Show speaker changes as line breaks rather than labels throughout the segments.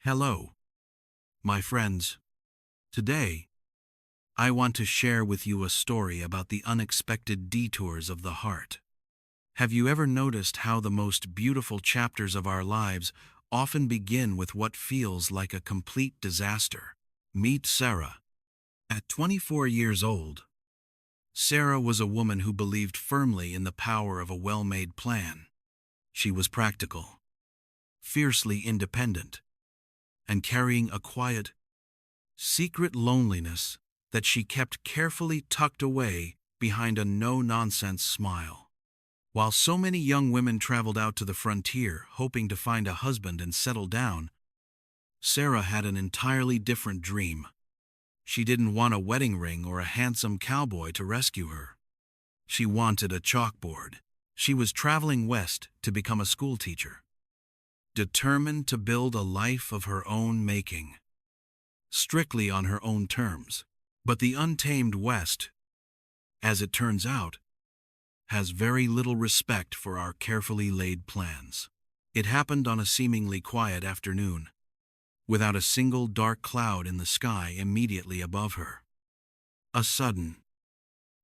Hello, my friends. Today, I want to share with you a story about the unexpected detours of the heart. Have you ever noticed how the most beautiful chapters of our lives often begin with what feels like a complete disaster? Meet Sarah. At 24 years old, Sarah was a woman who believed firmly in the power of a well-made plan. She was practical, fiercely independent, and carrying a quiet, secret loneliness that she kept carefully tucked away behind a no-nonsense smile. While so many young women traveled out to the frontier hoping to find a husband and settle down, Sarah had an entirely different dream. She didn't want a wedding ring or a handsome cowboy to rescue her. She wanted a chalkboard. She was traveling west to become a schoolteacher, determined to build a life of her own making, strictly on her own terms. But the untamed West, as it turns out, has very little respect for our carefully laid plans. It happened on a seemingly quiet afternoon, without a single dark cloud in the sky immediately above her. A sudden,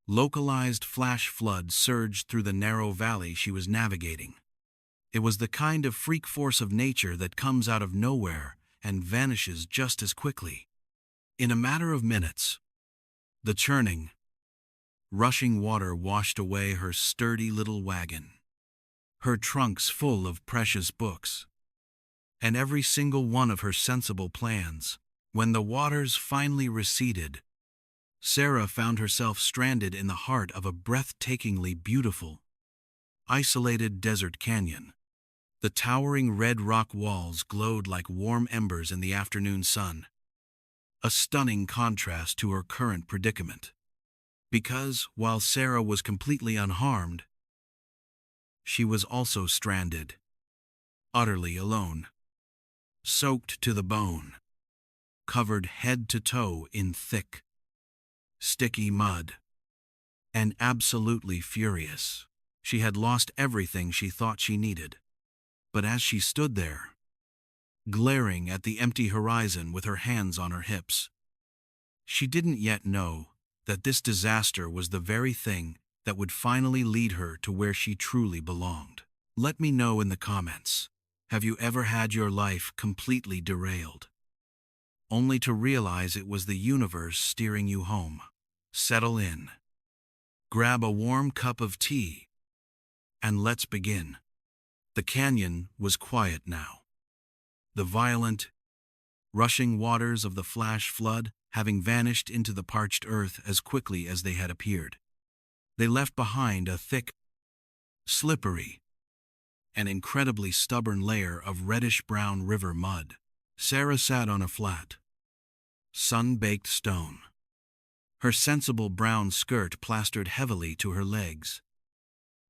localized flash flood surged through the narrow valley she was navigating. It was the kind of freak force of nature that comes out of nowhere and vanishes just as quickly. In a matter of minutes, the churning, rushing water washed away her sturdy little wagon, her trunks full of precious books, and every single one of her sensible plans. When the waters finally receded, Sarah found herself stranded in the heart of a breathtakingly beautiful, isolated desert canyon. The towering red rock walls glowed like warm embers in the afternoon sun, a stunning contrast to her current predicament. Because, while Sarah was completely unharmed, she was also stranded, utterly alone, soaked to the bone, covered head to toe in thick, sticky mud, and absolutely furious. She had lost everything she thought she needed. But as she stood there, glaring at the empty horizon with her hands on her hips, she didn't yet know that this disaster was the very thing that would finally lead her to where she truly belonged. Let me know in the comments, have you ever had your life completely derailed, only to realize it was the universe steering you home? Settle in, grab a warm cup of tea, and let's begin. The canyon was quiet now, the violent, rushing waters of the flash flood having vanished into the parched earth as quickly as they had appeared. They left behind a thick, slippery, and incredibly stubborn layer of reddish-brown river mud. Sarah sat on a flat, sun-baked stone, her sensible brown skirt plastered heavily to her legs,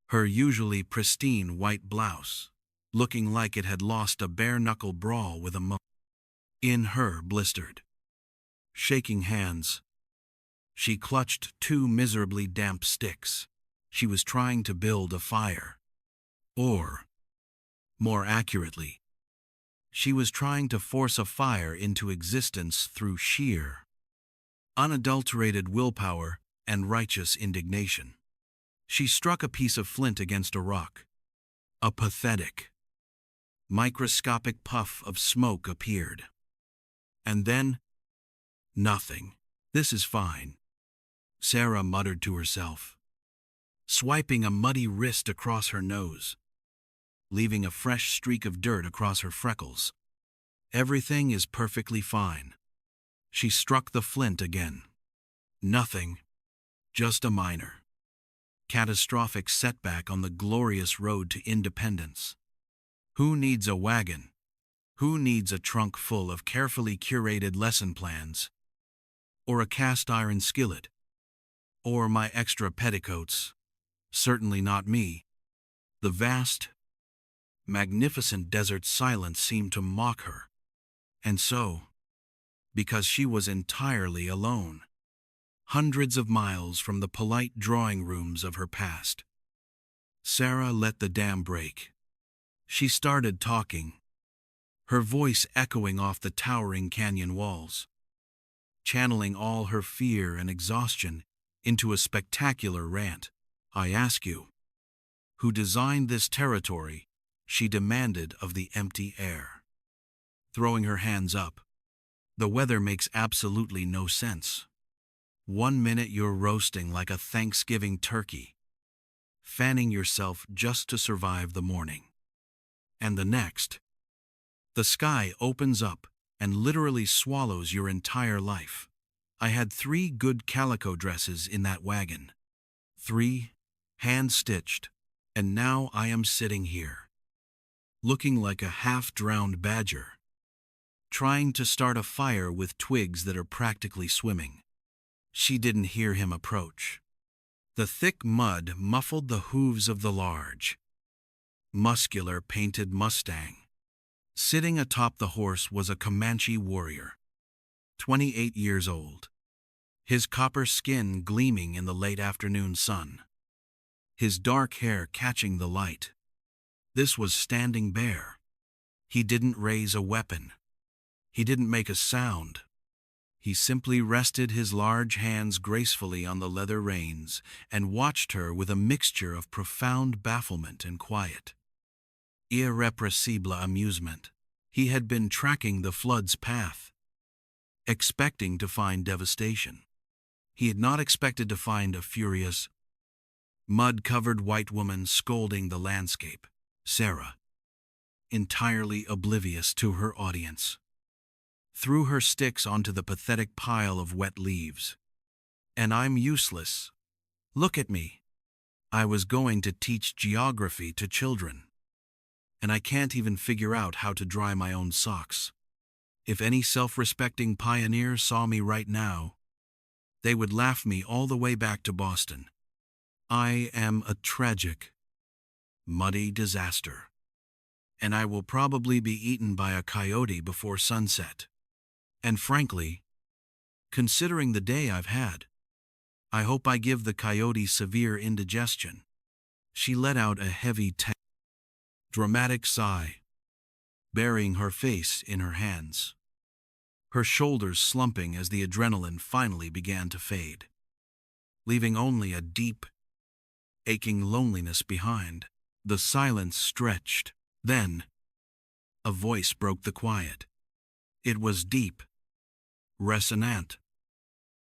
her usually pristine white blouse looking like it had lost a bare-knuckle brawl with a in her blistered, shaking hands, she clutched two miserably damp sticks. She was trying to build a fire. Or, more accurately, she was trying to force a fire into existence through sheer, unadulterated willpower and righteous indignation. She struck a piece of flint against a rock. A pathetic, microscopic puff of smoke appeared. And then, nothing. This is fine, Sarah muttered to herself, swiping a muddy wrist across her nose, leaving a fresh streak of dirt across her freckles. Everything is perfectly fine. She struck the flint again. Nothing, just a minor, catastrophic setback on the glorious road to independence. Who needs a wagon? Who needs a trunk full of carefully curated lesson plans? Or a cast-iron skillet? Or my extra petticoats? Certainly not me. The vast, magnificent desert silence seemed to mock her. And so, because she was entirely alone, hundreds of miles from the polite drawing rooms of her past, Sarah let the dam break. She started talking, her voice echoing off the towering canyon walls, channeling all her fear and exhaustion into a spectacular rant. "I ask you, who designed this territory?" she demanded of the empty air, throwing her hands up. "The weather makes absolutely no sense. 1 minute you're roasting like a Thanksgiving turkey, fanning yourself just to survive the morning. And the next, the sky opens up and literally swallows your entire life. I had 3 good calico dresses in that wagon. 3, hand-stitched, and now I am sitting here, looking like a half-drowned badger, trying to start a fire with twigs that are practically swimming." She didn't hear him approach. The thick mud muffled the hooves of the large, muscular painted Mustang. Sitting atop the horse was a Comanche warrior, 28 years old, his copper skin gleaming in the late afternoon sun, his dark hair catching the light. This was Standing Bear. He didn't raise a weapon. He didn't make a sound. He simply rested his large hands gracefully on the leather reins and watched her with a mixture of profound bafflement and quiet, irrepressible amusement. He had been tracking the flood's path, expecting to find devastation. He had not expected to find a furious, mud-covered white woman scolding the landscape. Sarah, entirely oblivious to her audience, threw her sticks onto the pathetic pile of wet leaves. "And I'm useless. Look at me. I was going to teach geography to children, and I can't even figure out how to dry my own socks. If any self-respecting pioneer saw me right now, they would laugh me all the way back to Boston. I am a tragic, muddy disaster, and I will probably be eaten by a coyote before sunset. And frankly, considering the day I've had, I hope I give the coyote severe indigestion." She let out a heavy, dramatic sigh, burying her face in her hands, her shoulders slumping as the adrenaline finally began to fade, leaving only a deep, aching loneliness behind. The silence stretched. Then, a voice broke the quiet. It was deep, resonant,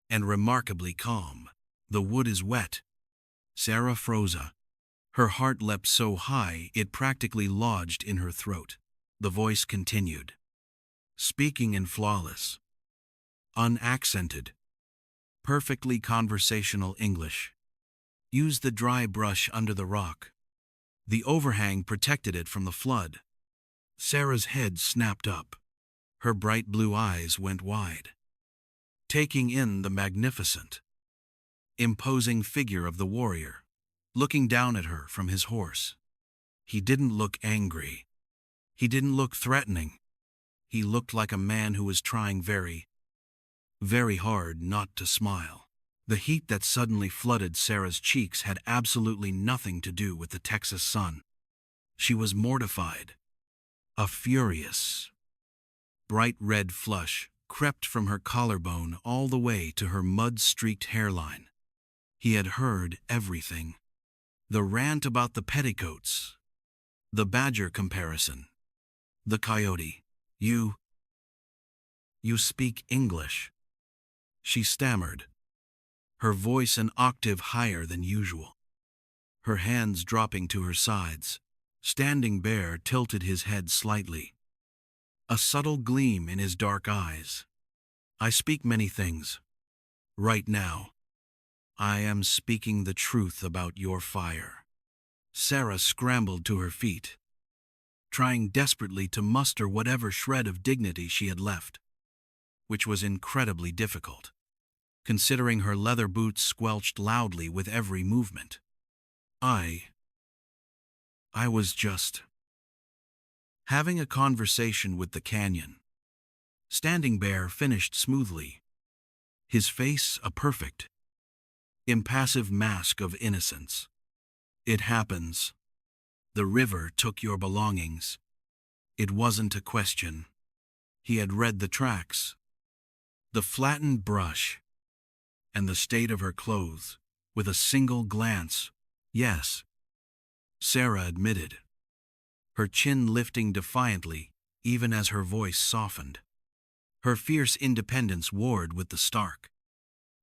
and remarkably calm. "The wood is wet." Sarah froze. Her heart leapt so high it practically lodged in her throat. The voice continued, speaking in flawless, unaccented, perfectly conversational English. "Use the dry brush under the rock. The overhang protected it from the flood." Sarah's head snapped up. Her bright blue eyes went wide, taking in the magnificent, imposing figure of the warrior, looking down at her from his horse. He didn't look angry. He didn't look threatening. He looked like a man who was trying very, very hard not to smile. The heat that suddenly flooded Sarah's cheeks had absolutely nothing to do with the Texas sun. She was mortified. A furious, bright red flush crept from her collarbone all the way to her mud-streaked hairline. He had heard everything. The rant about the petticoats, the badger comparison, the coyote. You speak English," she stammered, her voice an octave higher than usual, her hands dropping to her sides. Standing Bear tilted his head slightly, a subtle gleam in his dark eyes. "I speak many things. Right now, I am speaking the truth about your fire." Sarah scrambled to her feet, trying desperately to muster whatever shred of dignity she had left, which was incredibly difficult, considering her leather boots squelched loudly with every movement. I was just having a conversation with the canyon." Standing Bear finished smoothly, his face a perfect, impassive mask of innocence. "It happens. The river took your belongings. It wasn't a question. He had read the tracks, the flattened brush, and the state of her clothes, with a single glance. Yes, Sarah admitted, her chin lifting defiantly even as her voice softened. Her fierce independence warred with the stark,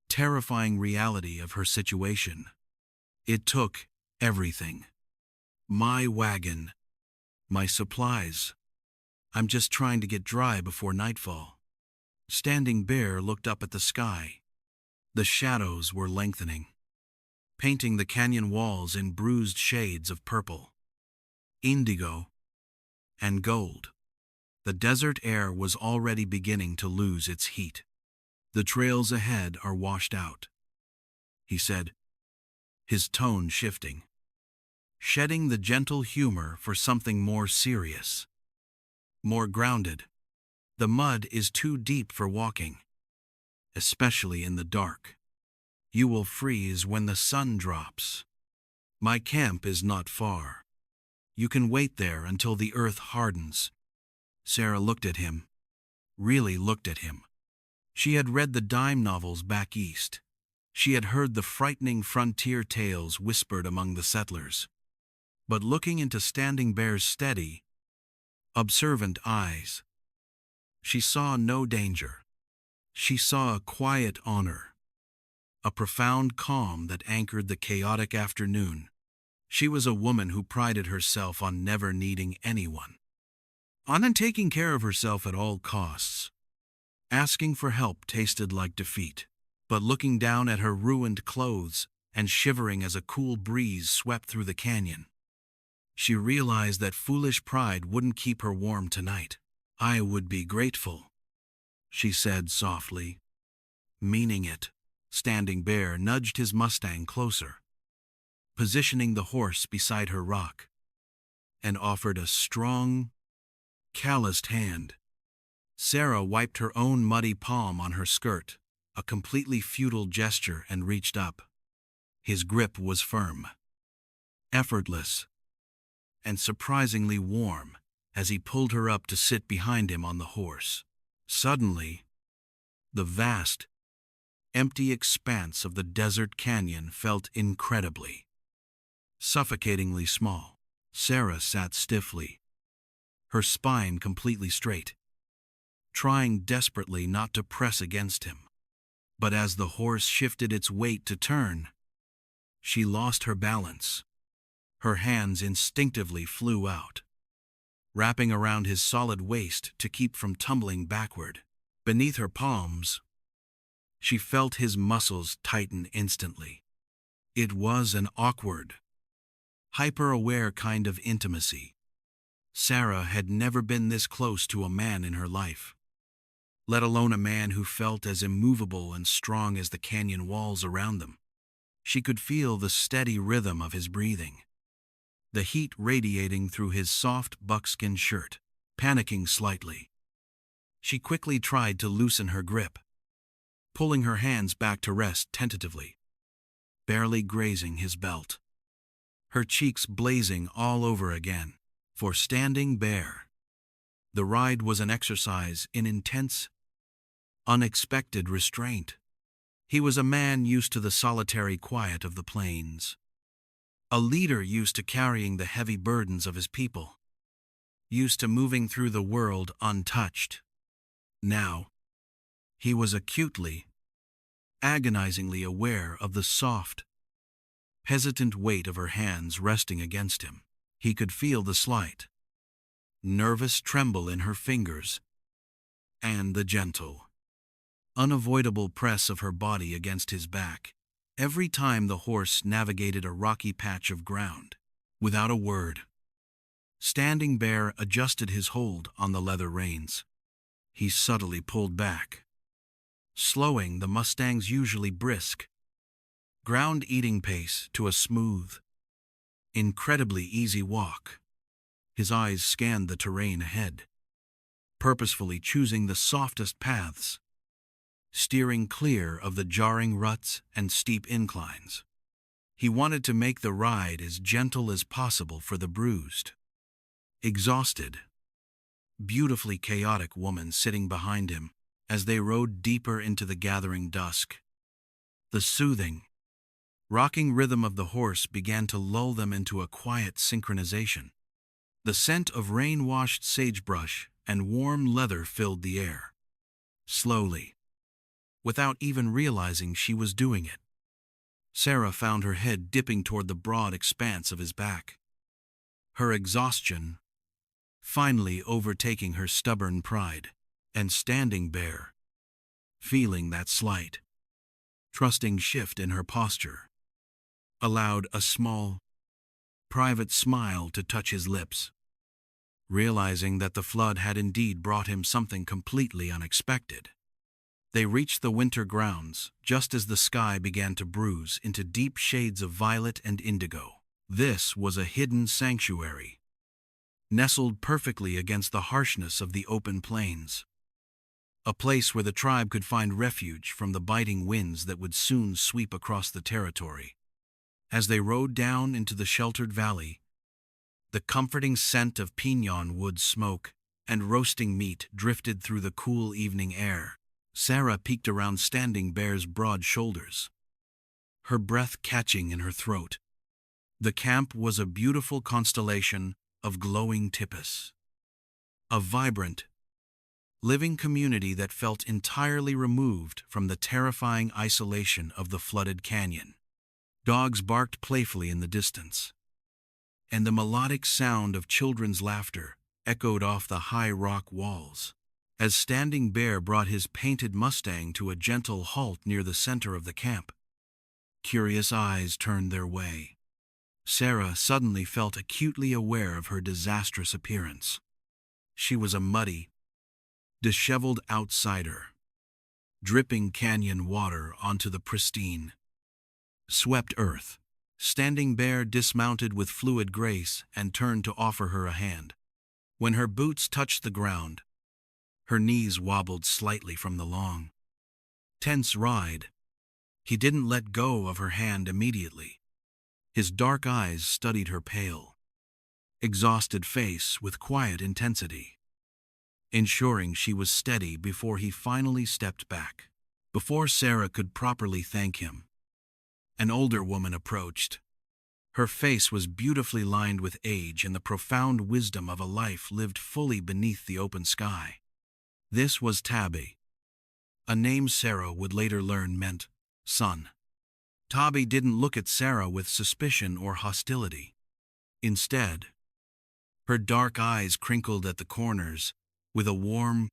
terrifying reality of her situation. It took everything. My wagon, my supplies. I'm just trying to get dry before nightfall. Standing Bear looked up at the sky. The shadows were lengthening, painting the canyon walls in bruised shades of purple, indigo, and gold. The desert air was already beginning to lose its heat. The trails ahead are washed out, he said, his tone shifting, shedding the gentle humor for something more serious, more grounded. The mud is too deep for walking, especially in the dark. You will freeze when the sun drops. My camp is not far. You can wait there until the earth hardens. Sarah looked at him, really looked at him. She had read the dime novels back east. She had heard the frightening frontier tales whispered among the settlers. But looking into Standing Bear's steady, observant eyes, she saw no danger. She saw a quiet honor, a profound calm that anchored the chaotic afternoon. She was a woman who prided herself on never needing anyone, on taking care of herself at all costs. Asking for help tasted like defeat, but looking down at her ruined clothes and shivering as a cool breeze swept through the canyon, she realized that foolish pride wouldn't keep her warm tonight. I would be grateful, she said softly, meaning it. Standing Bear nudged his Mustang closer, positioning the horse beside her rock, and offered a strong, calloused hand. Sarah wiped her own muddy palm on her skirt, a completely futile gesture, and reached up. His grip was firm, effortless, and surprisingly warm as he pulled her up to sit behind him on the horse. Suddenly, the vast, empty expanse of the desert canyon felt incredibly, suffocatingly small. Sarah sat stiffly, her spine completely straight, trying desperately not to press against him. But as the horse shifted its weight to turn, she lost her balance. Her hands instinctively flew out, wrapping around his solid waist to keep from tumbling backward. Beneath her palms, she felt his muscles tighten instantly. It was an awkward, hyper-aware kind of intimacy. Sarah had never been this close to a man in her life, let alone a man who felt as immovable and strong as the canyon walls around them. She could feel the steady rhythm of his breathing, the heat radiating through his soft buckskin shirt. Panicking slightly, she quickly tried to loosen her grip, pulling her hands back to rest tentatively, barely grazing his belt. Her cheeks blazing all over again. For Standing Bear, the ride was an exercise in intense, unexpected restraint. He was a man used to the solitary quiet of the plains, a leader used to carrying the heavy burdens of his people, used to moving through the world untouched. Now, he was acutely, agonizingly aware of the soft, hesitant weight of her hands resting against him. He could feel the slight, nervous tremble in her fingers, and the gentle, unavoidable press of her body against his back every time the horse navigated a rocky patch of ground. Without a word, Standing Bear adjusted his hold on the leather reins. He subtly pulled back, slowing the Mustang's usually brisk, ground-eating pace to a smooth, incredibly easy walk. His eyes scanned the terrain ahead, purposefully choosing the softest paths, steering clear of the jarring ruts and steep inclines. He wanted to make the ride as gentle as possible for the bruised, exhausted, beautifully chaotic woman sitting behind him as they rode deeper into the gathering dusk. The soothing, rocking rhythm of the horse began to lull them into a quiet synchronization. The scent of rain-washed sagebrush and warm leather filled the air. Slowly, without even realizing she was doing it, Sarah found her head dipping toward the broad expanse of his back. Her exhaustion finally overtaking her stubborn pride, and Standing Bear, feeling that slight, trusting shift in her posture, allowed a small, private smile to touch his lips, realizing that the flood had indeed brought him something completely unexpected. They reached the winter grounds just as the sky began to bruise into deep shades of violet and indigo. This was a hidden sanctuary, nestled perfectly against the harshness of the open plains. A place where the tribe could find refuge from the biting winds that would soon sweep across the territory. As they rode down into the sheltered valley, the comforting scent of piñon wood smoke and roasting meat drifted through the cool evening air. Sarah peeked around Standing Bear's broad shoulders, her breath catching in her throat. The camp was a beautiful constellation of glowing tipis, a vibrant, living community that felt entirely removed from the terrifying isolation of the flooded canyon. Dogs barked playfully in the distance, and the melodic sound of children's laughter echoed off the high rock walls. As Standing Bear brought his painted Mustang to a gentle halt near the center of the camp, curious eyes turned their way. Sarah suddenly felt acutely aware of her disastrous appearance. She was a muddy, disheveled outsider, dripping canyon water onto the pristine, swept earth. Standing Bear dismounted with fluid grace and turned to offer her a hand. When her boots touched the ground, her knees wobbled slightly from the long, tense ride. He didn't let go of her hand immediately. His dark eyes studied her pale, exhausted face with quiet intensity, ensuring she was steady before he finally stepped back. Before Sarah could properly thank him, an older woman approached. Her face was beautifully lined with age and the profound wisdom of a life lived fully beneath the open sky. This was Tabby, a name Sarah would later learn meant son. Tabby didn't look at Sarah with suspicion or hostility. Instead, her dark eyes crinkled at the corners with a warm,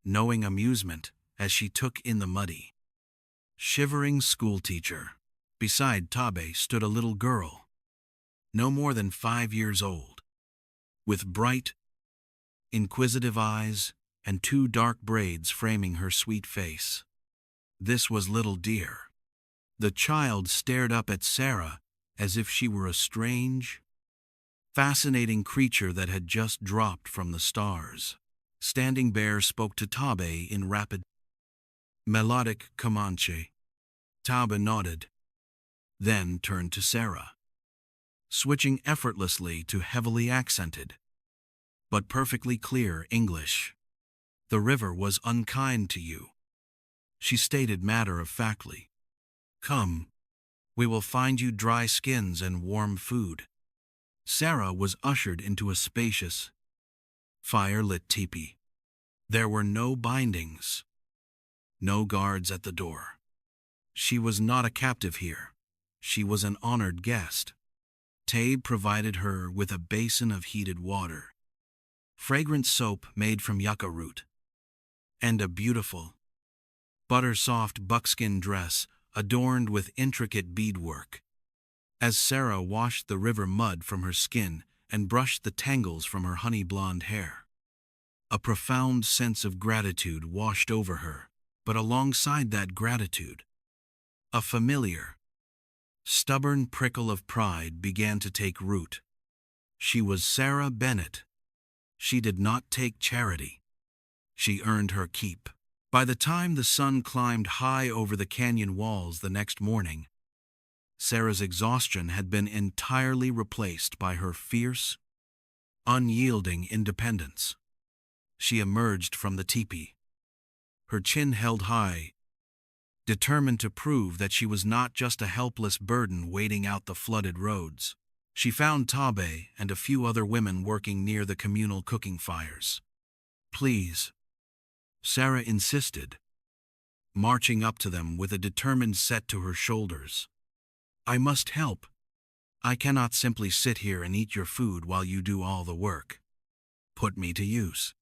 knowing amusement as she took in the muddy, shivering schoolteacher. Beside Tabby stood a little girl, no more than 5 years old, with bright, inquisitive eyes and 2 dark braids framing her sweet face. This was little Dear. The child stared up at Sarah as if she were a strange, fascinating creature that had just dropped from the stars. Standing Bear spoke to Tabe in rapid, melodic Comanche. Tabe nodded, then turned to Sarah, switching effortlessly to heavily accented, but perfectly clear English. "The river was unkind to you," she stated matter-of-factly. "Come, we will find you dry skins and warm food." Sarah was ushered into a spacious, fire-lit teepee. There were no bindings, no guards at the door. She was not a captive here. She was an honored guest. Tabe provided her with a basin of heated water, fragrant soap made from yucca root, and a beautiful, butter-soft buckskin dress adorned with intricate beadwork. As Sarah washed the river mud from her skin and brushed the tangles from her honey-blonde hair, a profound sense of gratitude washed over her, but alongside that gratitude, a familiar, stubborn prickle of pride began to take root. She was Sarah Bennett. She did not take charity. She earned her keep. By the time the sun climbed high over the canyon walls the next morning, Sarah's exhaustion had been entirely replaced by her fierce, unyielding independence. she emerged from the teepee. Her chin held high, determined to prove that she was not just a helpless burden waiting out the flooded roads. She found Tabe and a few other women working near the communal cooking fires. "Please," Sarah insisted, marching up to them with a determined set to her shoulders. "I must help. I cannot simply sit here and eat your food while you do all the work. Put me to use."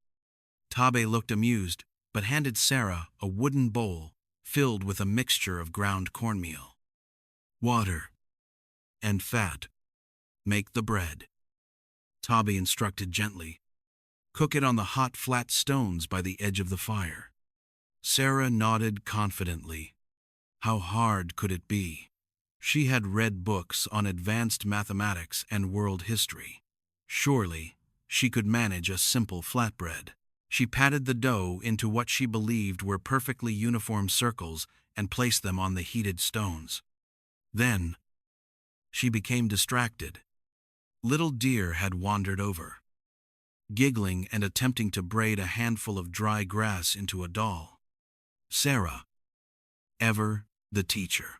Tabe looked amused, but handed Sarah a wooden bowl filled with a mixture of ground cornmeal, water, and fat. "Make the bread," Tabe instructed gently. "Cook it on the hot, flat stones by the edge of the fire." Sarah nodded confidently. How hard could it be? She had read books on advanced mathematics and world history. Surely, she could manage a simple flatbread. She patted the dough into what she believed were perfectly uniform circles and placed them on the heated stones. Then, she became distracted. Little Deer had wandered over, giggling and attempting to braid a handful of dry grass into a doll. Sarah, ever the teacher,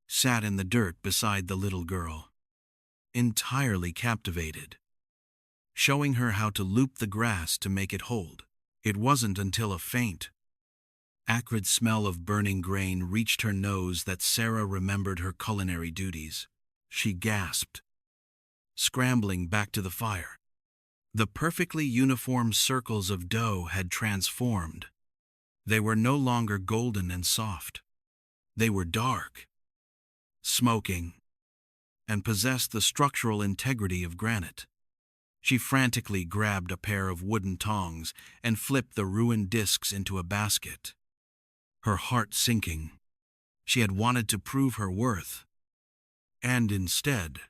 sat in the dirt beside the little girl, entirely captivated, showing her how to loop the grass to make it hold. It wasn't until a faint, acrid smell of burning grain reached her nose that Sarah remembered her culinary duties. She gasped, scrambling back to the fire. The perfectly uniform circles of dough had transformed. They were no longer golden and soft. They were dark, smoking, and possessed the structural integrity of granite. She frantically grabbed a pair of wooden tongs and flipped the ruined discs into a basket, her heart sinking. She had wanted to prove her worth, and instead,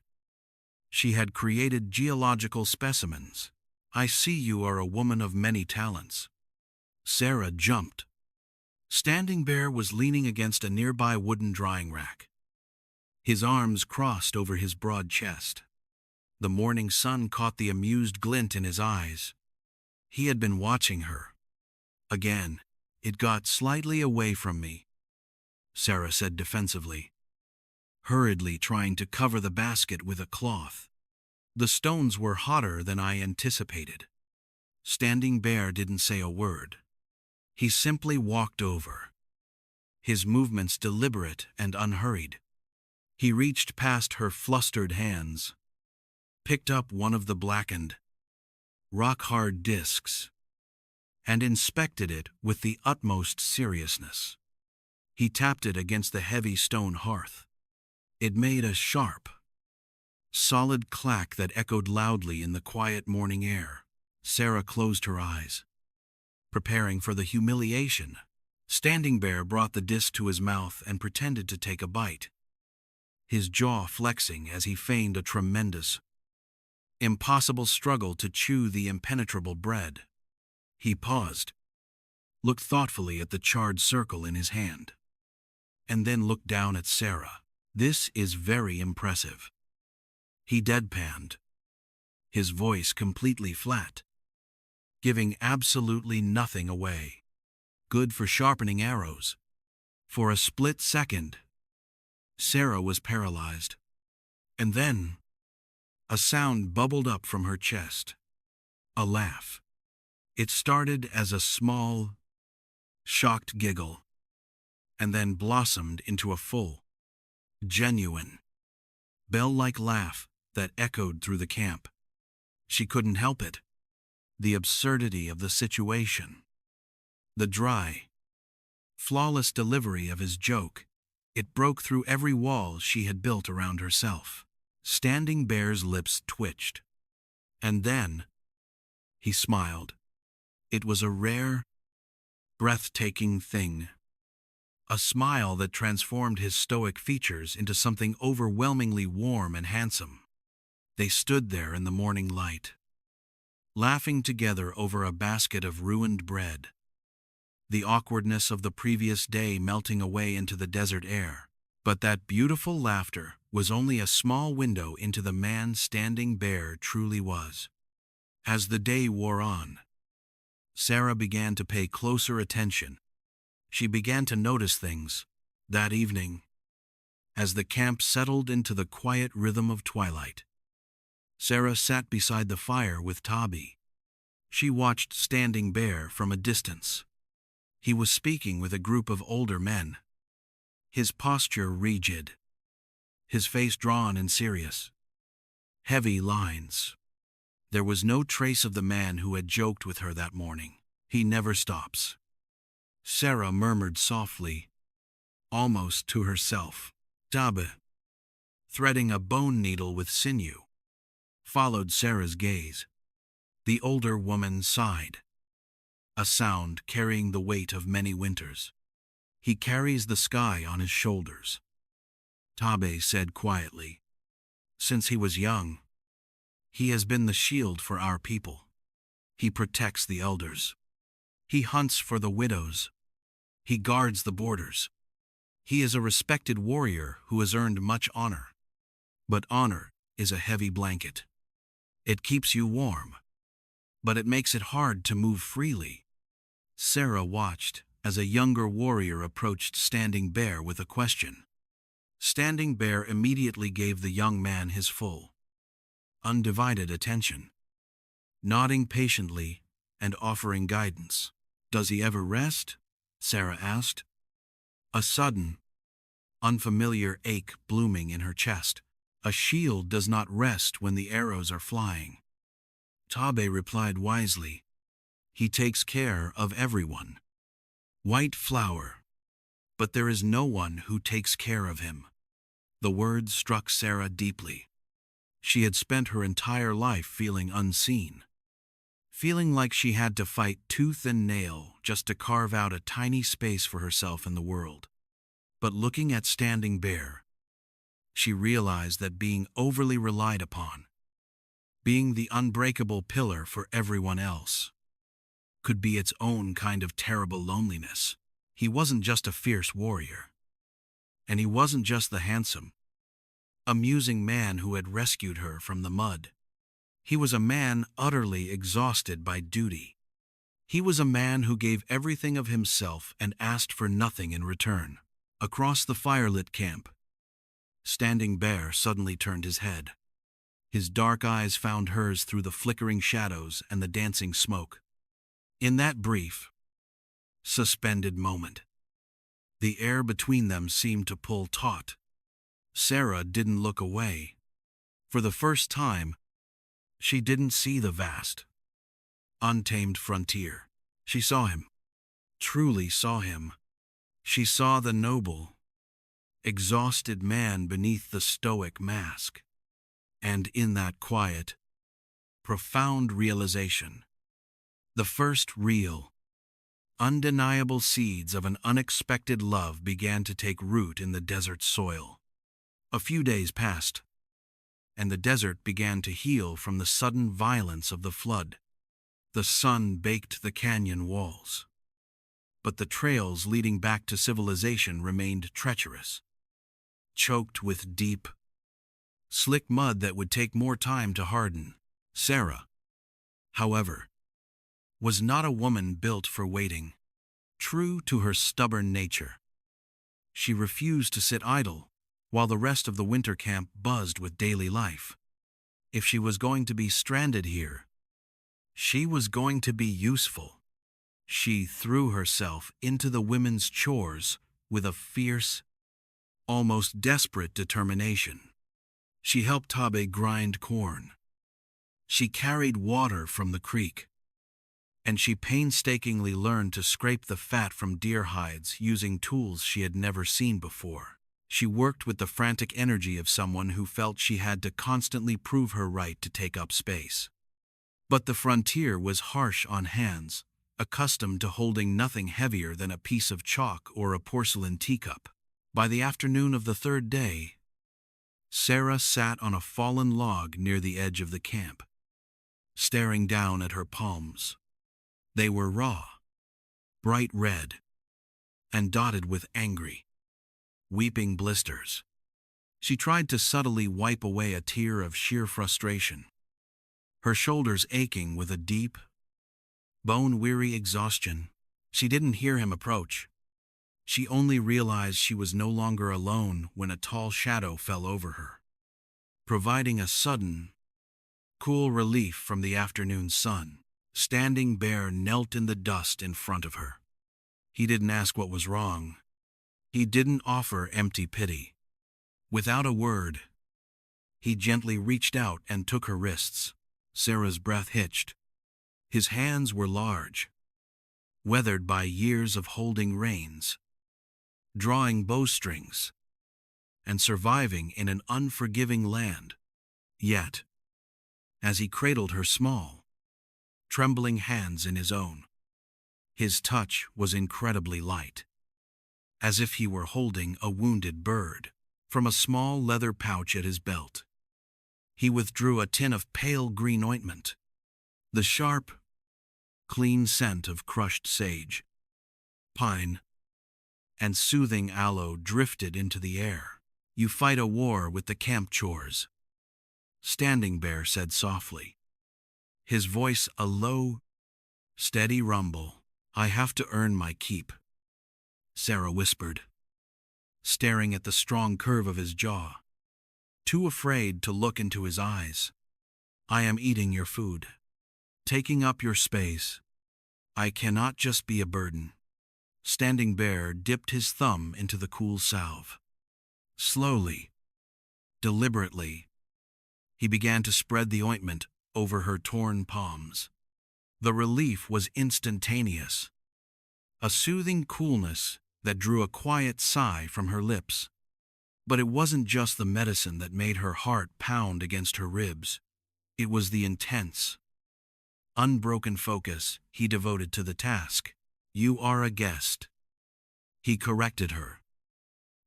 she had created geological specimens. "I see you are a woman of many talents." Sarah jumped. Standing Bear was leaning against a nearby wooden drying rack, his arms crossed over his broad chest. The morning sun caught the amused glint in his eyes. He had been watching her. "Again, it got slightly away from me," Sarah said defensively, hurriedly trying to cover the basket with a cloth. "The stones were hotter than I anticipated." Standing Bear didn't say a word. He simply walked over, his movements deliberate and unhurried. He reached past her flustered hands, picked up one of the blackened, rock-hard discs, and inspected it with the utmost seriousness. He tapped it against the heavy stone hearth. It made a sharp, solid clack that echoed loudly in the quiet morning air. Sarah closed her eyes, preparing for the humiliation. Standing Bear brought the disc to his mouth and pretended to take a bite, his jaw flexing as he feigned a tremendous, impossible struggle to chew the impenetrable bread. He paused, looked thoughtfully at the charred circle in his hand, and then looked down at Sarah. "This is very impressive." He deadpanned, his voice completely flat, giving absolutely nothing away. "Good for sharpening arrows." For a split second, Sarah was paralyzed. And then, a sound bubbled up from her chest. A laugh. It started as a small, shocked giggle, and then blossomed into a full, genuine, bell-like laugh that echoed through the camp. She couldn't help it. The absurdity of the situation, the dry, flawless delivery of his joke, it broke through every wall she had built around herself. Standing Bear's lips twitched. And then, he smiled. It was a rare, breathtaking thing. A smile that transformed his stoic features into something overwhelmingly warm and handsome. They stood there in the morning light, laughing together over a basket of ruined bread, the awkwardness of the previous day melting away into the desert air. But that beautiful laughter was only a small window into the man Standing Bear truly was. As the day wore on, Sarah began to pay closer attention. She began to notice things. That evening, as the camp settled into the quiet rhythm of twilight, Sarah sat beside the fire with Tabi. She watched Standing Bear from a distance. He was speaking with a group of older men, his posture rigid, his face drawn and serious. Heavy lines. There was no trace of the man who had joked with her that morning. He never stops. Sarah murmured softly, almost to herself. Tabi, threading a bone needle with sinew, followed Sarah's gaze. The older woman sighed, a sound carrying the weight of many winters. He carries the sky on his shoulders, Tabi said quietly. Since he was young, he has been the shield for our people. He protects the elders. He hunts for the widows. He guards the borders. He is a respected warrior who has earned much honor. But honor is a heavy blanket. It keeps you warm, but it makes it hard to move freely. Sarah watched as a younger warrior approached Standing Bear with a question. Standing Bear immediately gave the young man his full, undivided attention, nodding patiently and offering guidance. Does he ever rest? Sarah asked, a sudden, unfamiliar ache blooming in her chest. A shield does not rest when the arrows are flying. Tabi replied wisely, he takes care of everyone. White flower, but there is no one who takes care of him. The words struck Sarah deeply. She had spent her entire life feeling unseen, feeling like she had to fight tooth and nail just to carve out a tiny space for herself in the world. But looking at Standing Bear, she realized that being overly relied upon, being the unbreakable pillar for everyone else, could be its own kind of terrible loneliness. He wasn't just a fierce warrior, and he wasn't just the handsome, amusing man who had rescued her from the mud. He was a man utterly exhausted by duty. He was a man who gave everything of himself and asked for nothing in return. Across the firelit camp, Standing Bear suddenly turned his head. His dark eyes found hers through the flickering shadows and the dancing smoke. In that brief, suspended moment, the air between them seemed to pull taut. Sarah didn't look away. For the first time, she didn't see the vast, untamed frontier. She saw him, truly saw him. She saw the noble, exhausted man beneath the stoic mask. And in that quiet, profound realization, the first real, undeniable seeds of an unexpected love began to take root in the desert soil. A few days passed, and the desert began to heal from the sudden violence of the flood. The sun baked the canyon walls, but the trails leading back to civilization remained treacherous, choked with deep, slick mud that would take more time to harden. Sarah, however, was not a woman built for waiting. True to her stubborn nature, she refused to sit idle while the rest of the winter camp buzzed with daily life. If she was going to be stranded here, she was going to be useful. She threw herself into the women's chores with a fierce, almost desperate determination. She helped Tabi grind corn. She carried water from the creek, and she painstakingly learned to scrape the fat from deer hides using tools she had never seen before. She worked with the frantic energy of someone who felt she had to constantly prove her right to take up space. But the frontier was harsh on hands, accustomed to holding nothing heavier than a piece of chalk or a porcelain teacup. By the afternoon of the third day, Sarah sat on a fallen log near the edge of the camp, staring down at her palms. They were raw, bright red, and dotted with angry, weeping blisters. She tried to subtly wipe away a tear of sheer frustration, her shoulders aching with a deep, bone-weary exhaustion. She didn't hear him approach. She only realized she was no longer alone when a tall shadow fell over her, providing a sudden, cool relief from the afternoon sun. Standing Bear knelt in the dust in front of her. He didn't ask what was wrong. He didn't offer empty pity. Without a word, he gently reached out and took her wrists. Sarah's breath hitched. His hands were large, weathered by years of holding reins, drawing bowstrings, and surviving in an unforgiving land. Yet, as he cradled her small, trembling hands in his own, his touch was incredibly light, as if he were holding a wounded bird. From a small leather pouch at his belt, he withdrew a tin of pale green ointment. The sharp, clean scent of crushed sage, pine, and soothing aloe drifted into the air. "You fight a war with the camp chores," Standing Bear said softly, his voice a low, steady rumble. "I have to earn my keep," Sarah whispered, staring at the strong curve of his jaw, too afraid to look into his eyes. "I am eating your food, taking up your space. I cannot just be a burden." Standing Bear dipped his thumb into the cool salve. Slowly, deliberately, he began to spread the ointment over her torn palms. The relief was instantaneous, a soothing coolness that drew a quiet sigh from her lips. But it wasn't just the medicine that made her heart pound against her ribs. It was the intense, unbroken focus he devoted to the task. "You are a guest," he corrected her,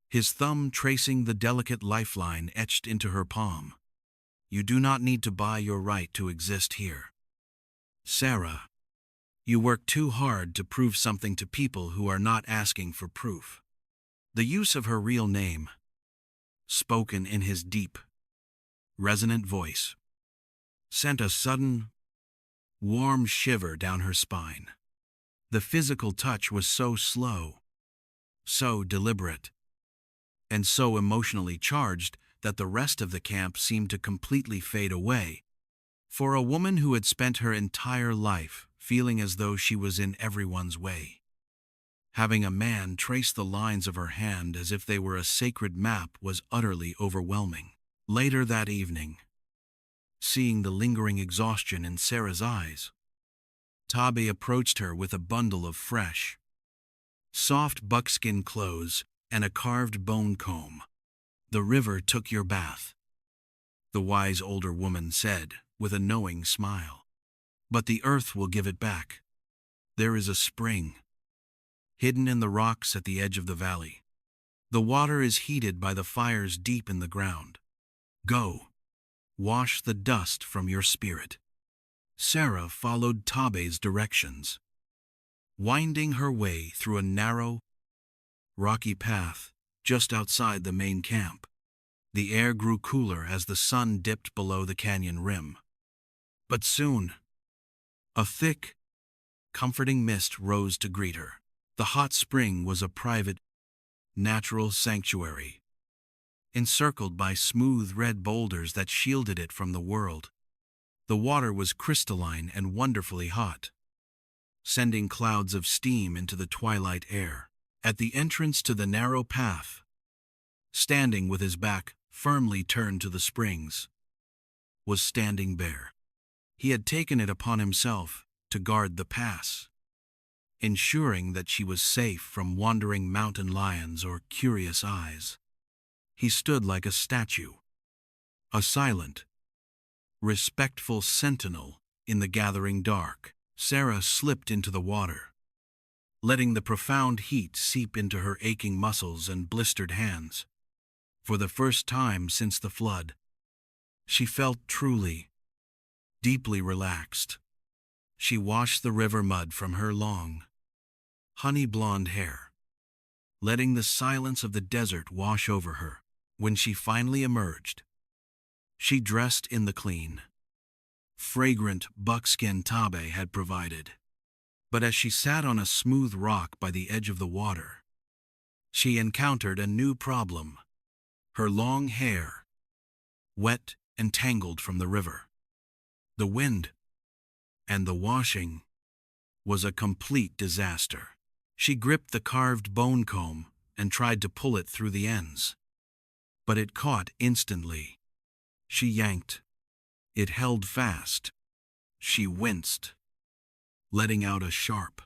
his thumb tracing the delicate lifeline etched into her palm. "You do not need to buy your right to exist here. Sarah, you work too hard to prove something to people who are not asking for proof." The use of her real name, spoken in his deep, resonant voice, sent a sudden, warm shiver down her spine. The physical touch was so slow, so deliberate, and so emotionally charged that the rest of the camp seemed to completely fade away. For a woman who had spent her entire life feeling as though she was in everyone's way, having a man trace the lines of her hand as if they were a sacred map was utterly overwhelming. Later that evening, seeing the lingering exhaustion in Sarah's eyes, Tabe approached her with a bundle of fresh, soft buckskin clothes and a carved bone comb. "The river took your bath," the wise older woman said with a knowing smile. "But the earth will give it back. There is a spring, hidden in the rocks at the edge of the valley. The water is heated by the fires deep in the ground. Go, wash the dust from your spirit." Sarah followed Tabe's directions, winding her way through a narrow, rocky path just outside the main camp. The air grew cooler as the sun dipped below the canyon rim. But soon, a thick, comforting mist rose to greet her. The hot spring was a private, natural sanctuary, encircled by smooth red boulders that shielded it from the world. The water was crystalline and wonderfully hot, sending clouds of steam into the twilight air. At the entrance to the narrow path, standing with his back firmly turned to the springs, was Standing Bear. He had taken it upon himself to guard the pass, ensuring that she was safe from wandering mountain lions or curious eyes. He stood like a statue, a silent, respectful sentinel in the gathering dark. Sarah slipped into the water, letting the profound heat seep into her aching muscles and blistered hands. For the first time since the flood, she felt truly, deeply relaxed. She washed the river mud from her long, honey-blonde hair, letting the silence of the desert wash over her. When she finally emerged, she dressed in the clean, fragrant buckskin Tabe had provided. But as she sat on a smooth rock by the edge of the water, she encountered a new problem. Her long hair, wet and tangled from the river, the wind, and the washing, was a complete disaster. She gripped the carved bone comb and tried to pull it through the ends. But it caught instantly. She yanked. It held fast. She winced, letting out a sharp,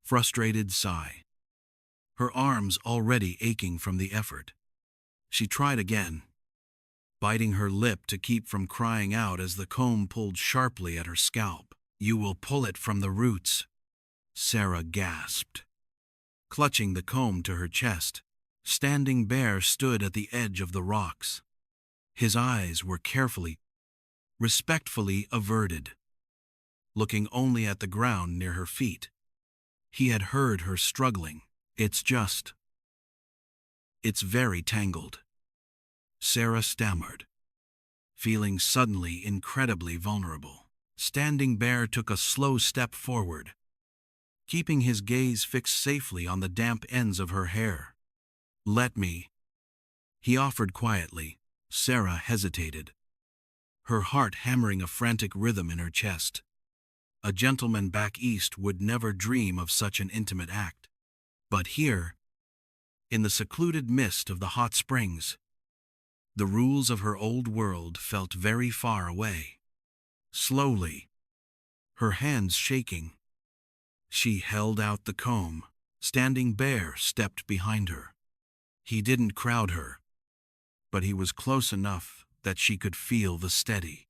frustrated sigh, her arms already aching from the effort. She tried again, biting her lip to keep from crying out as the comb pulled sharply at her scalp. "You will pull it from the roots," Sarah gasped. Clutching the comb to her chest, Standing Bear stood at the edge of the rocks. His eyes were carefully, respectfully averted, looking only at the ground near her feet. He had heard her struggling. It's very tangled," Sarah stammered, feeling suddenly incredibly vulnerable. Standing Bear took a slow step forward, keeping his gaze fixed safely on the damp ends of her hair. "Let me," he offered quietly. Sarah hesitated, her heart hammering a frantic rhythm in her chest. A gentleman back east would never dream of such an intimate act. But here, in the secluded mist of the hot springs, the rules of her old world felt very far away. Slowly, her hands shaking, she held out the comb. Standing Bear stepped behind her. He didn't crowd her, but he was close enough that she could feel the steady,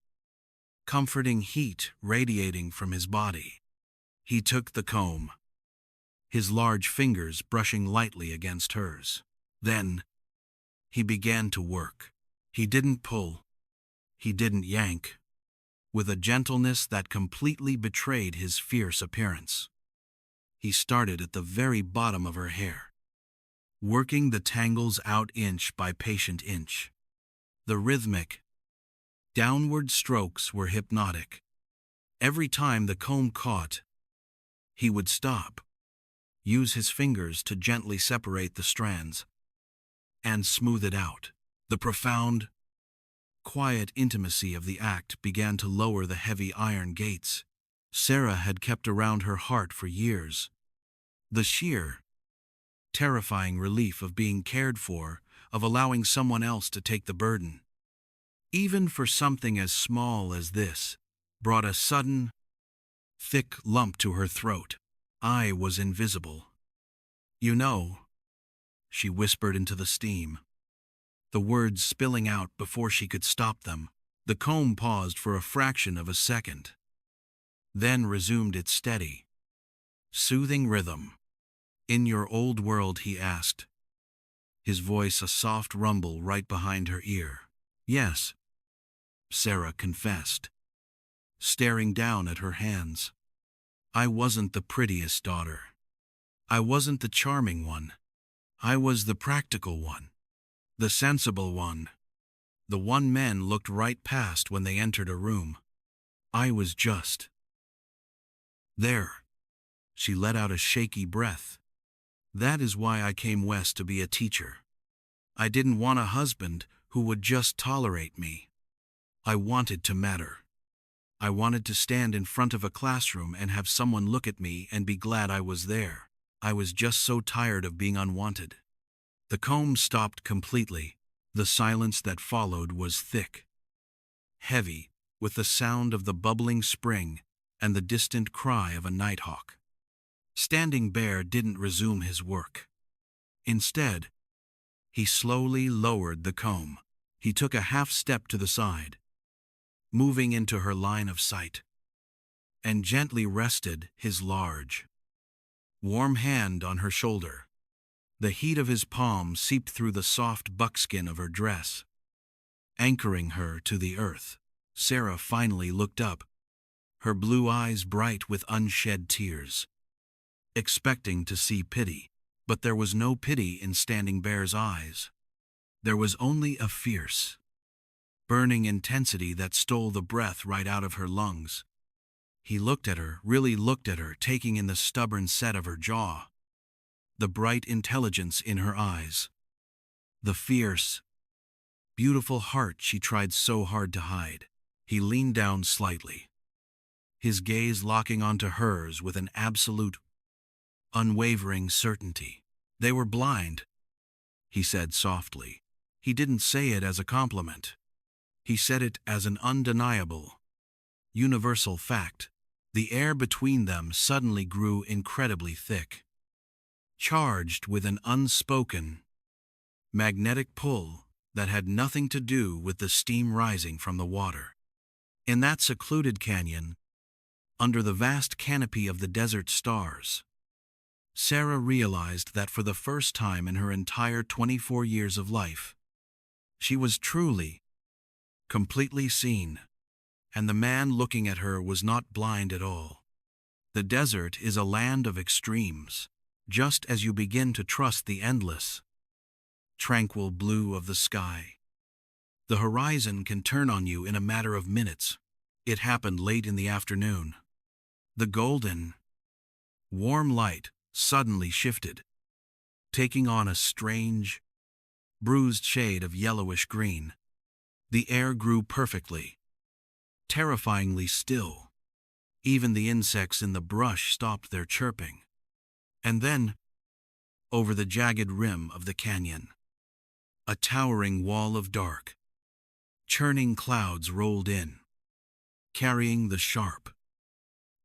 comforting heat radiating from his body. He took the comb, his large fingers brushing lightly against hers. Then, he began to work. He didn't pull, he didn't yank, with a gentleness that completely betrayed his fierce appearance. He started at the very bottom of her hair, working the tangles out inch by patient inch. The rhythmic, downward strokes were hypnotic. Every time the comb caught, he would stop, use his fingers to gently separate the strands, and smooth it out. The profound, quiet intimacy of the act began to lower the heavy iron gates Sarah had kept around her heart for years. The sheer, terrifying relief of being cared for, of allowing someone else to take the burden, even for something as small as this, brought a sudden, thick lump to her throat. I was invisible. "You know," she whispered into the steam, the words spilling out before she could stop them. The comb paused for a fraction of a second, then resumed its steady, soothing rhythm. "In your old world?" he asked, his voice a soft rumble right behind her ear. "Yes," Sarah confessed, staring down at her hands. "I wasn't the prettiest daughter. I wasn't the charming one. I was the practical one, the sensible one, the one men looked right past when they entered a room. I was just there." She let out a shaky breath. "That is why I came west to be a teacher. I didn't want a husband who would just tolerate me. I wanted to matter. I wanted to stand in front of a classroom and have someone look at me and be glad I was there. I was just so tired of being unwanted." The comb stopped completely. The silence that followed was thick, heavy, with the sound of the bubbling spring and the distant cry of a nighthawk. Standing Bear didn't resume his work. Instead, he slowly lowered the comb. He took a half step to the side, moving into her line of sight, and gently rested his large, warm hand on her shoulder. The heat of his palm seeped through the soft buckskin of her dress, anchoring her to the earth. Sarah finally looked up, her blue eyes bright with unshed tears, expecting to see pity. But there was no pity in Standing Bear's eyes. There was only a fierce, burning intensity that stole the breath right out of her lungs. He looked at her, really looked at her, taking in the stubborn set of her jaw, the bright intelligence in her eyes, the fierce, beautiful heart she tried so hard to hide. He leaned down slightly, his gaze locking onto hers with an absolute, unwavering certainty. "They were blind," he said softly. He didn't say it as a compliment. He said it as an undeniable, universal fact. The air between them suddenly grew incredibly thick, charged with an unspoken, magnetic pull that had nothing to do with the steam rising from the water. In that secluded canyon, under the vast canopy of the desert stars, Sarah realized that for the first time in her entire 24 years of life, she was truly, completely seen, and the man looking at her was not blind at all. The desert is a land of extremes. Just as you begin to trust the endless, tranquil blue of the sky, the horizon can turn on you in a matter of minutes. It happened late in the afternoon. The golden, warm light suddenly shifted, taking on a strange, bruised shade of yellowish green. The air grew perfectly, terrifyingly still. Even the insects in the brush stopped their chirping. And then, over the jagged rim of the canyon, a towering wall of dark, churning clouds rolled in, carrying the sharp,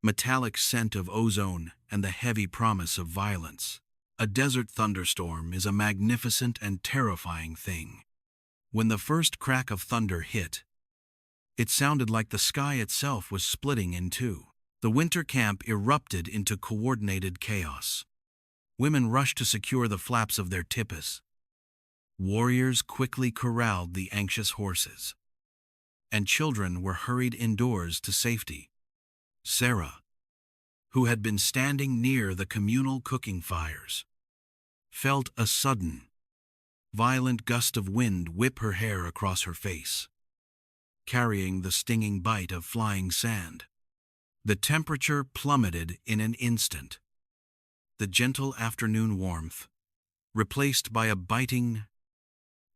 metallic scent of ozone and the heavy promise of violence. A desert thunderstorm is a magnificent and terrifying thing. When the first crack of thunder hit, it sounded like the sky itself was splitting in two. The winter camp erupted into coordinated chaos. Women rushed to secure the flaps of their tippahs. Warriors quickly corralled the anxious horses, and children were hurried indoors to safety. Sarah, who had been standing near the communal cooking fires, felt a sudden, violent gust of wind whip her hair across her face, carrying the stinging bite of flying sand. The temperature plummeted in an instant. The gentle afternoon warmth, replaced by a biting,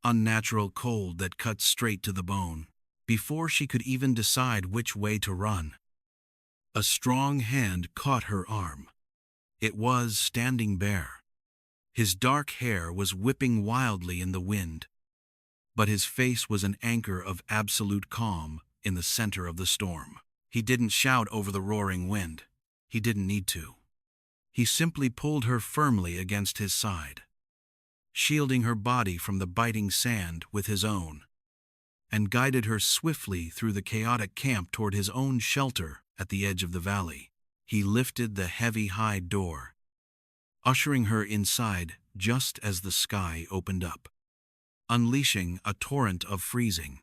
unnatural cold that cut straight to the bone. Before she could even decide which way to run, a strong hand caught her arm. It was Standing Bear. His dark hair was whipping wildly in the wind, but his face was an anchor of absolute calm in the center of the storm. He didn't shout over the roaring wind. He didn't need to. He simply pulled her firmly against his side, shielding her body from the biting sand with his own, and guided her swiftly through the chaotic camp toward his own shelter at the edge of the valley. He lifted the heavy hide door, ushering her inside just as the sky opened up, unleashing a torrent of freezing,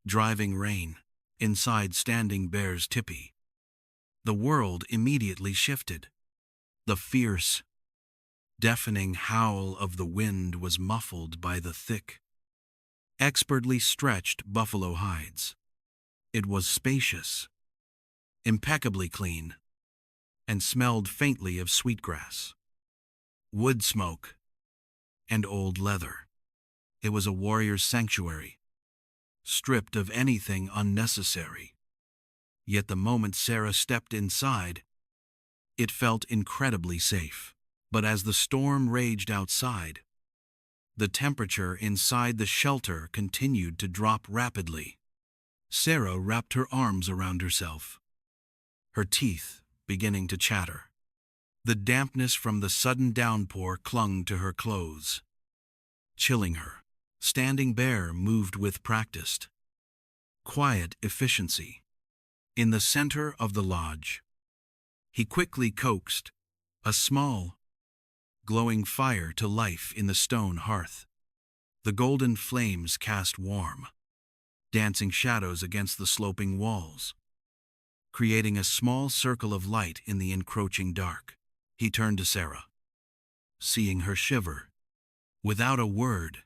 driving rain. Inside Standing Bear's tipi, the world immediately shifted. The fierce, deafening howl of the wind was muffled by the thick, expertly stretched buffalo hides. It was spacious, impeccably clean, and smelled faintly of sweetgrass, wood smoke, and old leather. It was a warrior's sanctuary, stripped of anything unnecessary. Yet the moment Sarah stepped inside, it felt incredibly safe. But as the storm raged outside, the temperature inside the shelter continued to drop rapidly. Sarah wrapped her arms around herself, her teeth beginning to chatter. The dampness from the sudden downpour clung to her clothes, chilling her. Standing Bear moved with practiced, quiet efficiency. In the center of the lodge, he quickly coaxed a small, glowing fire to life in the stone hearth. The golden flames cast warm, dancing shadows against the sloping walls, creating a small circle of light in the encroaching dark. He turned to Sarah, seeing her shiver. Without a word,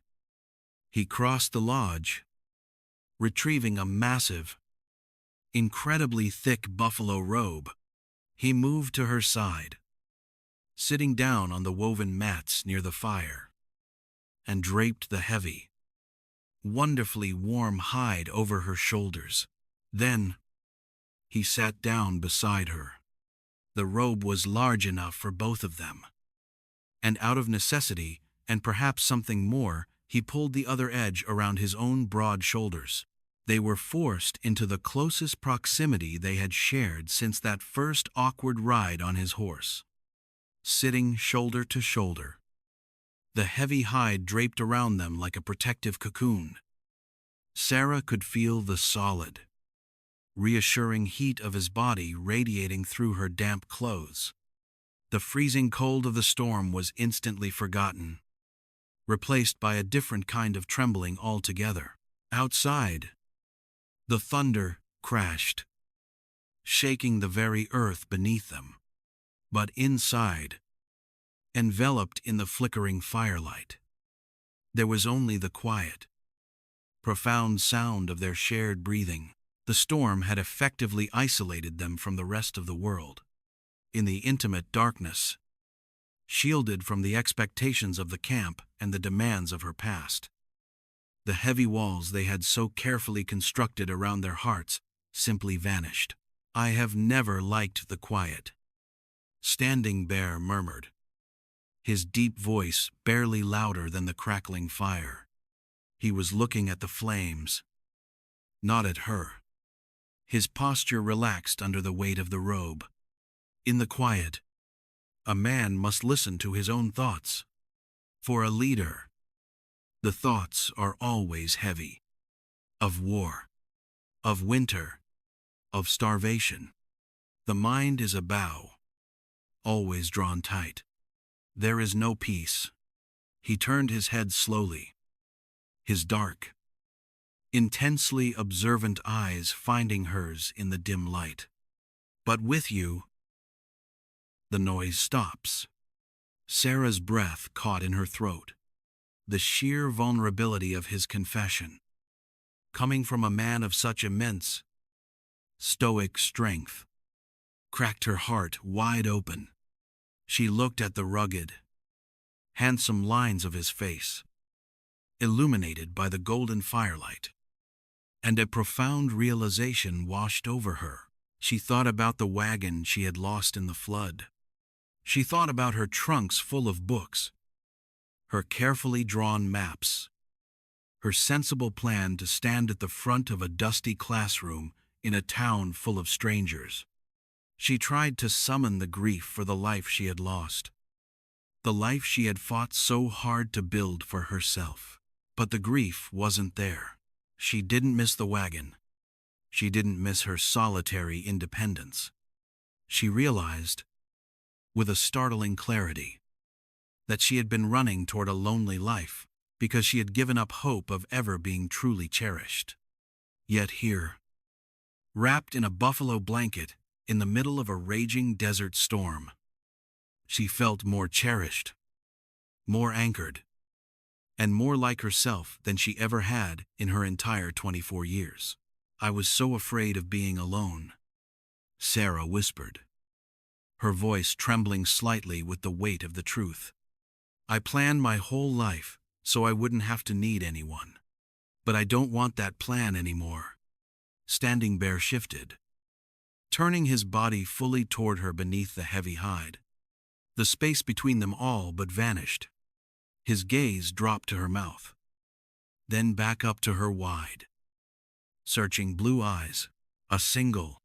he crossed the lodge, retrieving a massive, incredibly thick buffalo robe, he moved to her side, sitting down on the woven mats near the fire, and draped the heavy, wonderfully warm hide over her shoulders. Then, he sat down beside her. The robe was large enough for both of them, and out of necessity, and perhaps something more, he pulled the other edge around his own broad shoulders. They were forced into the closest proximity they had shared since that first awkward ride on his horse, sitting shoulder to shoulder, the heavy hide draped around them like a protective cocoon. Sarah could feel the solid, reassuring heat of his body radiating through her damp clothes. The freezing cold of the storm was instantly forgotten, replaced by a different kind of trembling altogether. Outside, the thunder crashed, shaking the very earth beneath them. But inside, enveloped in the flickering firelight, there was only the quiet, profound sound of their shared breathing. The storm had effectively isolated them from the rest of the world. In the intimate darkness, shielded from the expectations of the camp and the demands of her past, the heavy walls they had so carefully constructed around their hearts simply vanished. "I have never liked the quiet," Standing Bear murmured, his deep voice barely louder than the crackling fire. He was looking at the flames, not at her. His posture relaxed under the weight of the robe. In the quiet, a man must listen to his own thoughts. For a leader, the thoughts are always heavy. Of war, of winter, of starvation. The mind is a bow, always drawn tight. There is no peace. He turned his head slowly, his dark, intensely observant eyes finding hers in the dim light. "But with you," the noise stops. Sarah's breath caught in her throat. The sheer vulnerability of his confession, coming from a man of such immense, stoic strength, cracked her heart wide open. She looked at the rugged, handsome lines of his face, illuminated by the golden firelight, and a profound realization washed over her. She thought about the wagon she had lost in the flood. She thought about her trunks full of books, her carefully drawn maps, her sensible plan to stand at the front of a dusty classroom in a town full of strangers. She tried to summon the grief for the life she had lost, the life she had fought so hard to build for herself. But the grief wasn't there. She didn't miss the wagon. She didn't miss her solitary independence. She realized, with a startling clarity, that she had been running toward a lonely life because she had given up hope of ever being truly cherished. Yet here, wrapped in a buffalo blanket in the middle of a raging desert storm, she felt more cherished, more anchored, and more like herself than she ever had in her entire 24 years. "I was so afraid of being alone," Sarah whispered, her voice trembling slightly with the weight of the truth. "I planned my whole life so I wouldn't have to need anyone. But I don't want that plan anymore." Standing Bear shifted, turning his body fully toward her beneath the heavy hide. The space between them all but vanished. His gaze dropped to her mouth, then back up to her wide, searching blue eyes. A single,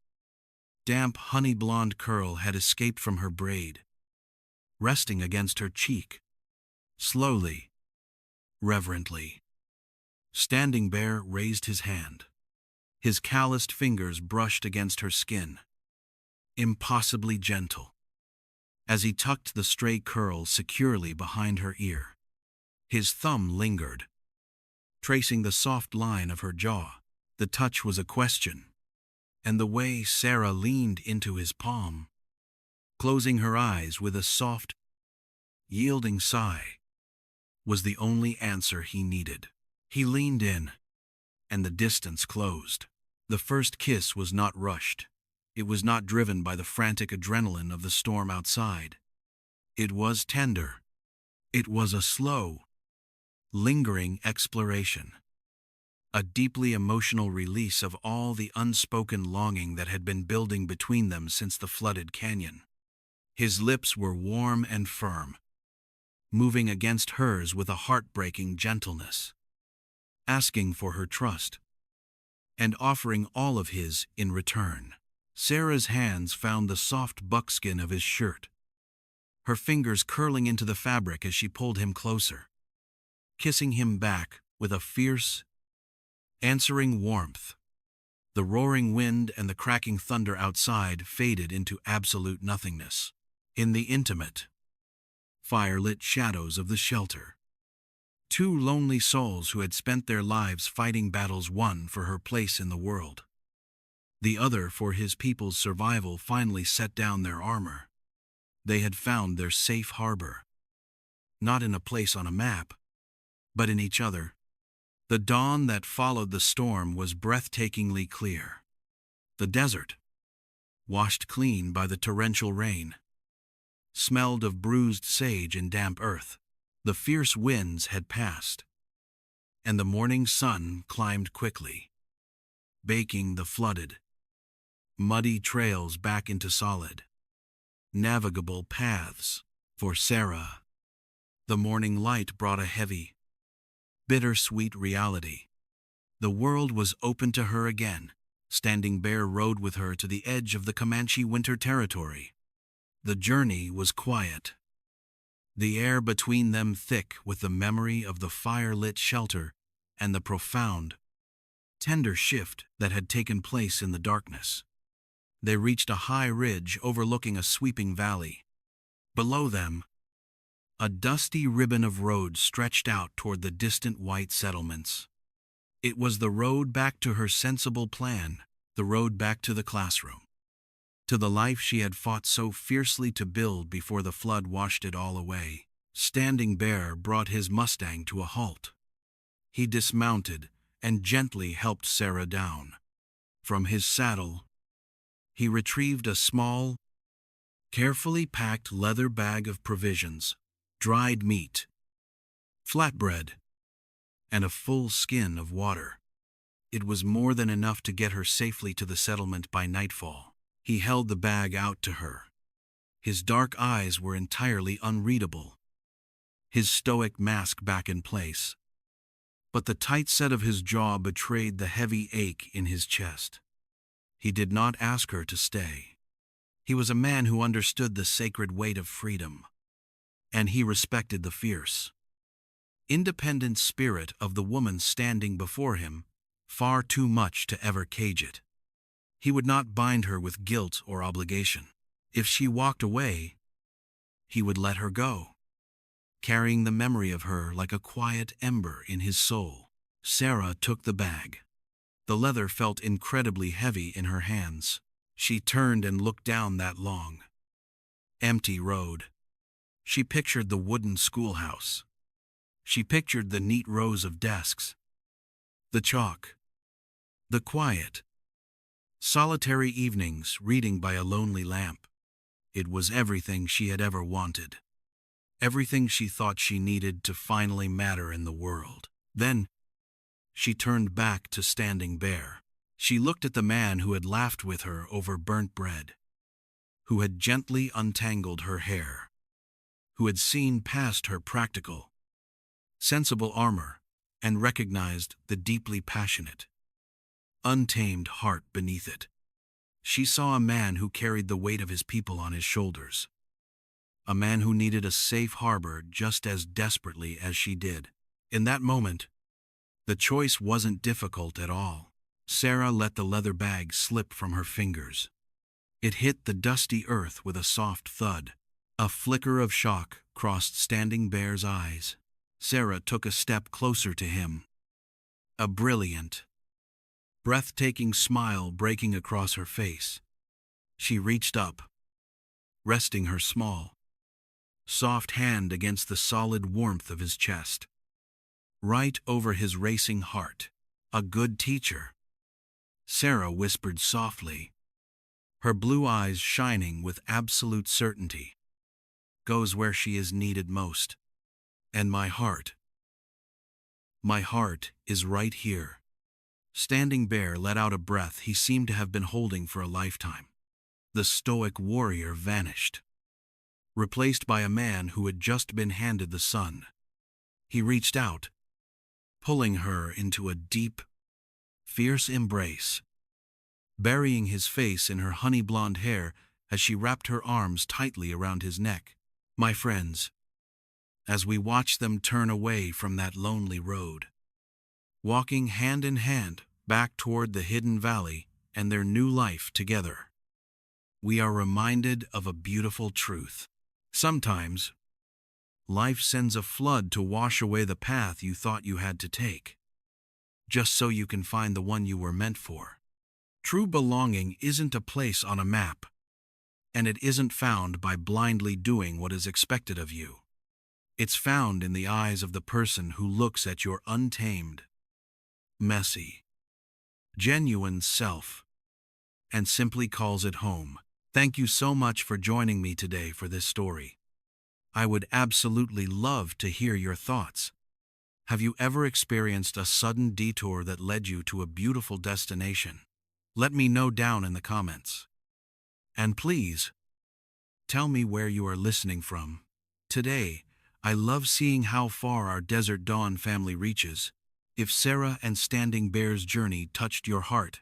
damp honey-blonde curl had escaped from her braid, resting against her cheek. Slowly, reverently, Standing Bear raised his hand. His calloused fingers brushed against her skin, impossibly gentle, as he tucked the stray curl securely behind her ear. His thumb lingered, tracing the soft line of her jaw. The touch was a question, and the way Sarah leaned into his palm, closing her eyes with a soft, yielding sigh, was the only answer he needed. He leaned in, and the distance closed. The first kiss was not rushed. It was not driven by the frantic adrenaline of the storm outside. It was tender. It was a slow, lingering exploration. A deeply emotional release of all the unspoken longing that had been building between them since the flooded canyon. His lips were warm and firm, moving against hers with a heartbreaking gentleness, asking for her trust, and offering all of his in return. Sarah's hands found the soft buckskin of his shirt, her fingers curling into the fabric as she pulled him closer, kissing him back with a fierce, answering warmth. The roaring wind and the cracking thunder outside faded into absolute nothingness. In the intimate, fire-lit shadows of the shelter, two lonely souls who had spent their lives fighting battles, one for her place in the world, the other for his people's survival, finally set down their armor. They had found their safe harbor, not in a place on a map, but in each other. The dawn that followed the storm was breathtakingly clear. The desert, washed clean by the torrential rain, smelled of bruised sage and damp earth. The fierce winds had passed, and the morning sun climbed quickly, baking the flooded, muddy trails back into solid, navigable paths. For Sarah, the morning light brought a heavy, bittersweet reality. The world was open to her again. Standing Bear rode with her to the edge of the Comanche winter territory. The journey was quiet, the air between them thick with the memory of the fire-lit shelter and the profound, tender shift that had taken place in the darkness. They reached a high ridge overlooking a sweeping valley. Below them, a dusty ribbon of road stretched out toward the distant white settlements. It was the road back to her sensible plan, the road back to the classroom, to the life she had fought so fiercely to build before the flood washed it all away. Standing Bear brought his Mustang to a halt. He dismounted and gently helped Sarah down. From his saddle, he retrieved a small, carefully packed leather bag of provisions, dried meat, flatbread, and a full skin of water. It was more than enough to get her safely to the settlement by nightfall. He held the bag out to her. His dark eyes were entirely unreadable, his stoic mask back in place, but the tight set of his jaw betrayed the heavy ache in his chest. He did not ask her to stay. He was a man who understood the sacred weight of freedom, and he respected the fierce, independent spirit of the woman standing before him, far too much to ever cage it. He would not bind her with guilt or obligation. If she walked away, he would let her go, carrying the memory of her like a quiet ember in his soul. Sarah took the bag. The leather felt incredibly heavy in her hands. She turned and looked down that long, empty road. She pictured the wooden schoolhouse. She pictured the neat rows of desks, the chalk, the quiet, solitary evenings reading by a lonely lamp. It was everything she had ever wanted, everything she thought she needed to finally matter in the world. Then, she turned back to Standing Bear. She looked at the man who had laughed with her over burnt bread, who had gently untangled her hair, who had seen past her practical, sensible armor and recognized the deeply passionate, untamed heart beneath it. She saw a man who carried the weight of his people on his shoulders, a man who needed a safe harbor just as desperately as she did. In that moment, the choice wasn't difficult at all. Sarah let the leather bag slip from her fingers. It hit the dusty earth with a soft thud. A flicker of shock crossed Standing Bear's eyes. Sarah took a step closer to him, a brilliant, breathtaking smile breaking across her face. She reached up, resting her small, soft hand against the solid warmth of his chest, right over his racing heart. A good teacher, Sarah whispered softly, her blue eyes shining with absolute certainty. Goes where she is needed most. And my heart is right here. Standing Bear let out a breath he seemed to have been holding for a lifetime. The stoic warrior vanished, replaced by a man who had just been handed the sun. He reached out, pulling her into a deep, fierce embrace, burying his face in her honey-blonde hair as she wrapped her arms tightly around his neck. My friends, as we watched them turn away from that lonely road, walking hand in hand back toward the hidden valley and their new life together, we are reminded of a beautiful truth. Sometimes, life sends a flood to wash away the path you thought you had to take, just so you can find the one you were meant for. True belonging isn't a place on a map, and it isn't found by blindly doing what is expected of you. It's found in the eyes of the person who looks at your untamed, messy, genuine self and simply calls it home. Thank you so much for joining me today for this story. I would absolutely love to hear your thoughts. Have you ever experienced a sudden detour that led you to a beautiful destination? Let me know down in the comments. And please, tell me where you are listening from. Today, I love seeing how far our Desert Dawn family reaches. If Sarah and Standing Bear's journey touched your heart,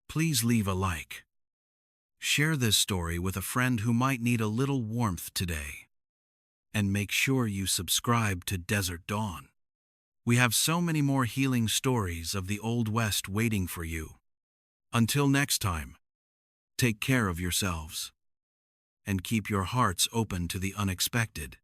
please leave a like. Share this story with a friend who might need a little warmth today. And make sure you subscribe to Desert Dawn. We have so many more healing stories of the Old West waiting for you. Until next time, take care of yourselves and keep your hearts open to the unexpected.